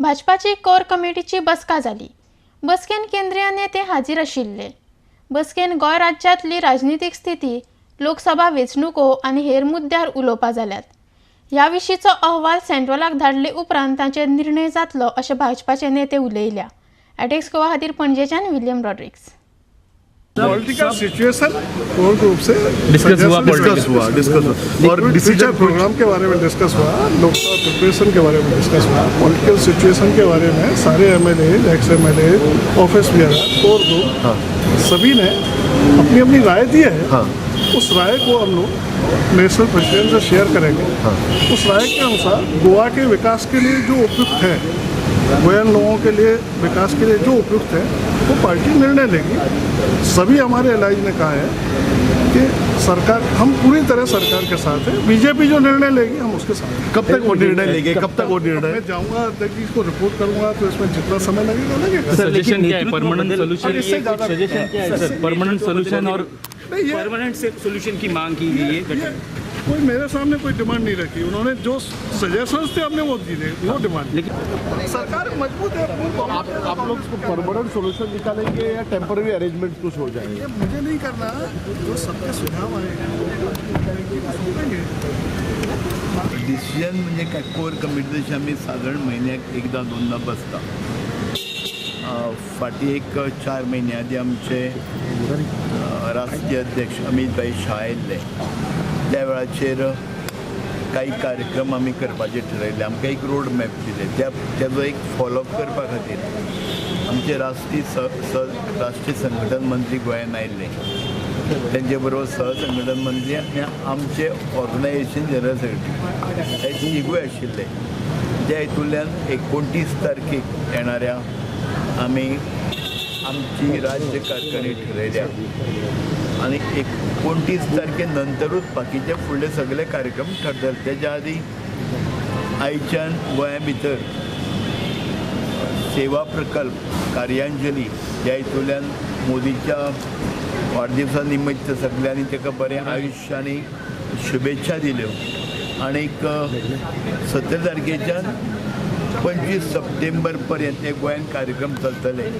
भाजपाची कोर कमिटीची बसका जाली। बसकेन केंद्रीय नेते हाजीर आशिल्ले। बसकेन गोंय राज्यांतली राजनीतिक स्थिती, लोकसभा वेंचणुको आनी हेर मुद्द्यार उलोवपा जाल्यात। ह्या विशींचो अहवाल सेंट्रलाक धाडले उपरांत तांचेर निर्णय जातलो अशें भाजपाचे नेते उलयल्या। एटेक्स गोवा खातीर पणजेच्यान विलियम रॉड्रिक्स। पॉलिटिकल सिचुएशन पूर्ण रूप से डिस्कस हुआ और डिसीजन प्रोग्राम के बारे में डिस्कस हुआ, लोकसभा प्रिपरेशन के बारे में डिस्कस हुआ, पॉलिटिकल सिचुएशन के बारे में सारे MLA, ex MLA, office bearer, core group सभी ने अपनी अपनी राय दी है। उस राय को हम लोग नेशनल प्रेसिडेंट से शेयर करेंगे। उस राय के अनुसार गोवा के विकास के लिए जो उपयुक्त है, गोयन लोगों के लिए विकास के लिए जो उपयुक्त है, वो पार्टी निर्णय लेगी। सभी हमारे एलाइज ने कहा है कि सरकार, हम पूरी तरह सरकार के साथ है। बीजेपी जो निर्णय लेगी हम उसके साथ हैं। कब तक वो निर्णय लेंगे? कब तक वो निर्णय? मैं जाऊंगा अध्यक्ष को रिपोर्ट करूंगा, तो इसमें जितना समय लगेगा सजेशन क्या है? परमानेंट सोल्यूशन, सजेशन क्या है सर? परमानेंट सोल्यूशन और परमानेंट सोल्यूशन की मांग की गई है। कोई मेरे सामने कोई डिमांड नहीं रखी। उन्होंने जो सजेशंस थे हमने वो दिए, वो डिमांड। लेकिन सरकार मजबूत है। आप लोग इसको परमानेंट सोल्यूशन निकालेंगे या टेम्पररी अरेंजमेंट कुछ हो जाएंगे? ये मुझे नहीं करना, जो सबके सुझाव आएंगे। डिसिजन म्हणजे काय, कोर कमिटी जशी आम्ही साधारण महिन्याक एकदा दोनदा बसता। फाटी एक 4 महिने आधी आमचे राष्ट्रीय अध्यक्ष अमित भाई शाह आयिल्ले। त्या वेळाचेर काही कार्यक्रम आमी करपाचे ठरयले। आमकां एक रोड मॅप दिले, त्याचो एक फॉलोअप करपा खातीर आमचे राष्ट्रीय संघटन मंत्री गोंयान आयिल्ले। त्यांचे बरोबर सहसंघटन मंत्री आनी आमचे ऑर्गनायझेशन जनरल सेक्रेटरी हे तिगूय आशिल्ले। त्या हेतूंतल्यान 29 तारखेक येणाऱ्या आमी आमची राज्य कारकिर्दी ठरयल्या आणि 29 तारखे नंतरूच बाकीचे फुडले सगळे कार्यक्रम ठरतले। त्याच्या आधी आयच्यान गोंया भितर सेवा प्रकल्प कार्यांजली ह्या हितूंतल्यान मोदीच्या वाडदिवसा निमित्त सगळ्यांनी ताका बरें आयुश्य आनी शुभेच्छा दिल्यो। आनीक 17 तारखेच्यान 25 सप्टेंबर पर्यंत हे गोंयान कार्यक्रम चलतले।